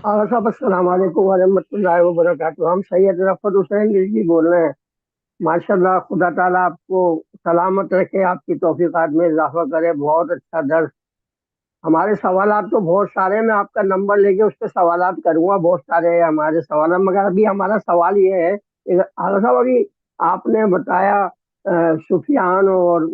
साहब अस्सलाम वालेकुम वरहमतुल्लाहि वबरकातुहू। हम सैयद रफत हुसैन रिजवी बोल रहे हैं। माशाल्लाह, खुदा ताला आपको सलामत रखे, आपकी तौफीकात में इजाफा करे। बहुत अच्छा दर्स। हमारे सवालात तो बहुत सारे हैं, मैं आपका नंबर लेके उस पर सवालात करूंगा। बहुत सारे हैं हमारे सवाल, मगर अभी हमारा सवाल ये है आगा साहब, अभी आपने बताया सुफियान और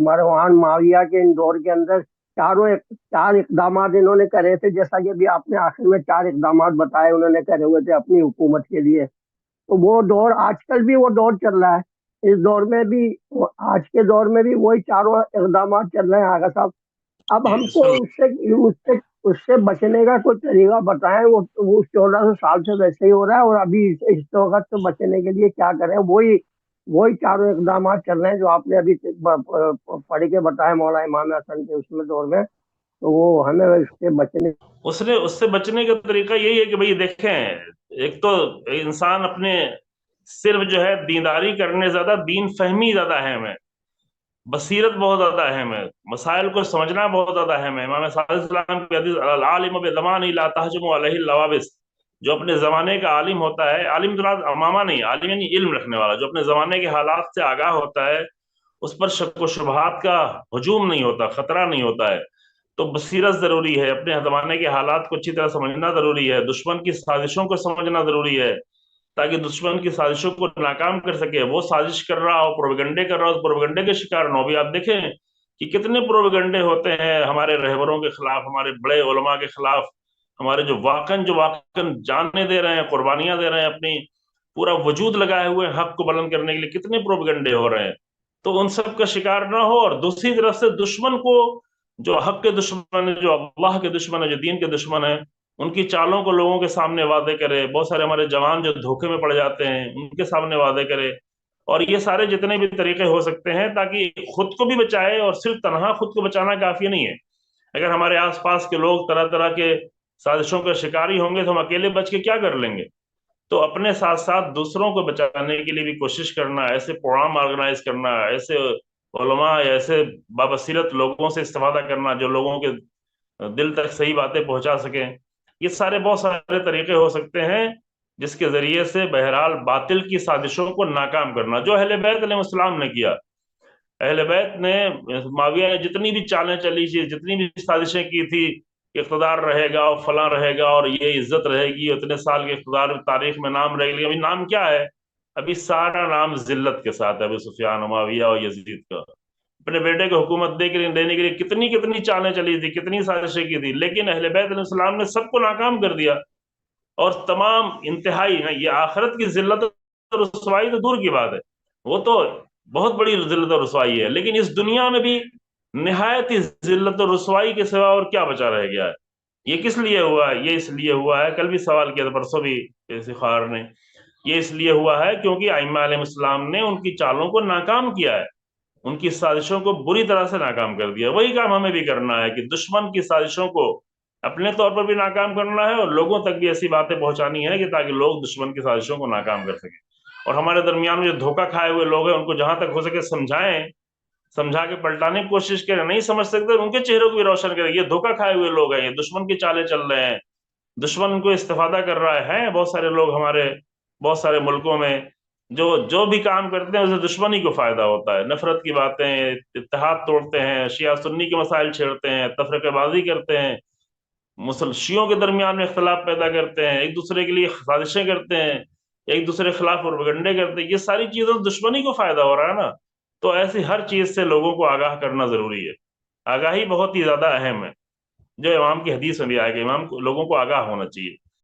मरवान माविया के इन दौर के अंदर चार इकदाम इन्होंने करे थे, जैसा कि अभी आपने आखिर में चार इकदाम बताए उन्होंने करे हुए थे अपनी हुकूमत के लिए। तो वो दौर आजकल भी वो दौर चल रहा है। इस दौर में भी आज के दौर में भी वही चारों इकदाम चल रहे हैं आगा साहब। अब हमको बिल्कुल। उससे उससे उससे बचने का कोई तरीका बताएं। वो 1400 साल से वैसे ही हो रहा है, और अभी इस वक्त से बचने के लिए क्या करें। वही वही चारों इकदाम चल रहे हैं जो आपने अभी पढ़ के बताया मौला इमाम हसन के उसमें दौर में। तो वो हमें इससे बचने। उसने उससे बचने का तरीका यही है कि भाई देखें, एक तो इंसान अपने सिर्फ जो है दीनदारी करने ज्यादा दीन फहमी ज्यादा अहम है। बसीरत बहुत ज्यादा अहम है। मसाइल को समझना बहुत ज्यादा अहम है। इमाम सादिक सलाम की हदीस, अल आलिम बिज़मानी ला तहजुमु अलैहि लवाबिस। जो अपने जमाने का आलिम होता है, आलिम तो अमामा नहीं, आलिम यानी इल्म रखने वाला, जो अपने जमाने के हालात से आगाह होता है, उस पर शक व शुबहात का हजूम नहीं होता, खतरा नहीं होता है। तो बसीरत जरूरी है, अपने जमाने के हालात को अच्छी तरह समझना जरूरी है, दुश्मन की साजिशों को समझना जरूरी है, ताकि दुश्मन की साजिशों को नाकाम कर सके। वो साजिश कर रहा हो, प्रोपेगंडे कर रहा हो, उस प्रोपेगंडे के शिकार न हो। भी आप देखें कि कितने प्रोपेगंडे होते हैं हमारे रहबरों के खिलाफ, हमारे बड़े उलमा के खिलाफ, हमारे जो वाकन जाने दे रहे हैं, कुर्बानियां दे रहे हैं, अपनी पूरा वजूद लगाए हुए हैं हक को बुलंद करने के लिए, कितने प्रोपेगंडे हो रहे हैं। तो उन सब का शिकार ना हो, और दूसरी तरफ से दुश्मन को, जो हक के दुश्मन है, जो अल्लाह के दुश्मन है, जो दीन के दुश्मन है, उनकी चालों को लोगों के सामने वादे करे। बहुत सारे हमारे जवान जो धोखे में पड़ जाते हैं, उनके सामने वादे करे। और ये सारे जितने भी तरीके हो सकते हैं, ताकि खुद को भी बचाए। और सिर्फ तनहा खुद को बचाना काफी नहीं है। अगर हमारे आसपास के लोग तरह तरह के साजिशों का शिकारी होंगे, तो हम अकेले बच के क्या कर लेंगे। तो अपने साथ साथ दूसरों को बचाने के लिए भी कोशिश करना, ऐसे प्रोग्राम ऑर्गेनाइज करना, ऐसे उलमा या ऐसे बाबसीरत लोगों से इस्तेफादा करना जो लोगों के दिल तक सही बातें पहुंचा सकें। ये सारे बहुत सारे तरीके हो सकते हैं जिसके जरिए से बहरहाल बातिल की साजिशों को नाकाम करना, जो अहले बैत अलैहिस्सलाम ने किया। अहले बैत ने, माविया ने जितनी भी चालें चली थी, जितनी भी साजिशें की थी, इख्तदार रहेगा और फलां रहेगा और ये इज्जत रहेगी, इतने साल के इख्तदार तारीख में नाम रहेगी। अभी नाम क्या है? अभी सारा नाम जिल्लत के साथ है। अभी सुफियान, माविया और यजीद का अपने बेटे को हुकूमत देने के लिए कितनी कितनी चालें चली थी, कितनी साजिशें की थी, लेकिन अहले बैत अलैहिस्सलाम ने सबको नाकाम कर दिया। और तमाम इंतहाई ना, ये आखिरत की जिल्लत और रुसवाई तो दूर की बात है, वो तो बहुत बड़ी जिल्लत और रुसवाई है, लेकिन इस दुनिया में भी निहायत ही जिल्लत और रुसवाई के सिवा और क्या बचा रह गया है। ये किस लिए हुआ है? ये इसलिए हुआ है, कल भी सवाल किया था, परसों भी इफ्तिखार ने, ये इसलिए हुआ है क्योंकि आइम्मा अलैहिस्सलाम ने उनकी चालों को नाकाम किया है, उनकी साजिशों को बुरी तरह से नाकाम कर दिया। वही काम हमें भी करना है कि दुश्मन की साजिशों को अपने तौर पर भी नाकाम करना है, और लोगों तक भी ऐसी बातें पहुंचानी है कि ताकि लोग दुश्मन की साजिशों को नाकाम कर सके। और हमारे दरमियान में जो धोखा खाए हुए लोग हैं, उनको जहां तक हो सके समझाएं, समझा के पलटाने की कोशिश करें। नहीं समझ सकते उनके चेहरों को भी रोशन करें, ये धोखा खाए हुए लोग हैं, ये दुश्मन की चालें चल रहे हैं, दुश्मन उनको इस्तेफादा कर रहा है। बहुत सारे लोग हमारे बहुत सारे मुल्कों में जो जो भी काम करते हैं, उसे दुश्मनी को फायदा होता है। नफरत की बातें, इत्तेहाद तोड़ते हैं, शिया सुन्नी के मसाइल छेड़ते हैं, तफरीकेबाजी करते हैं, मुसल शियों के दरमियान में इख्तलाफ पैदा करते हैं, एक दूसरे के लिए साजिशें करते हैं, एक दूसरे के खिलाफ प्रोपेगंडे करते हैं। ये सारी चीजों से दुश्मनी को फायदा हो रहा है ना। तो ऐसी हर चीज से लोगों को आगाह करना जरूरी है। आगाही बहुत ही ज्यादा अहम है, जो इमाम की हदीस में भी आएगा, इमाम को, लोगों को आगाह होना चाहिए।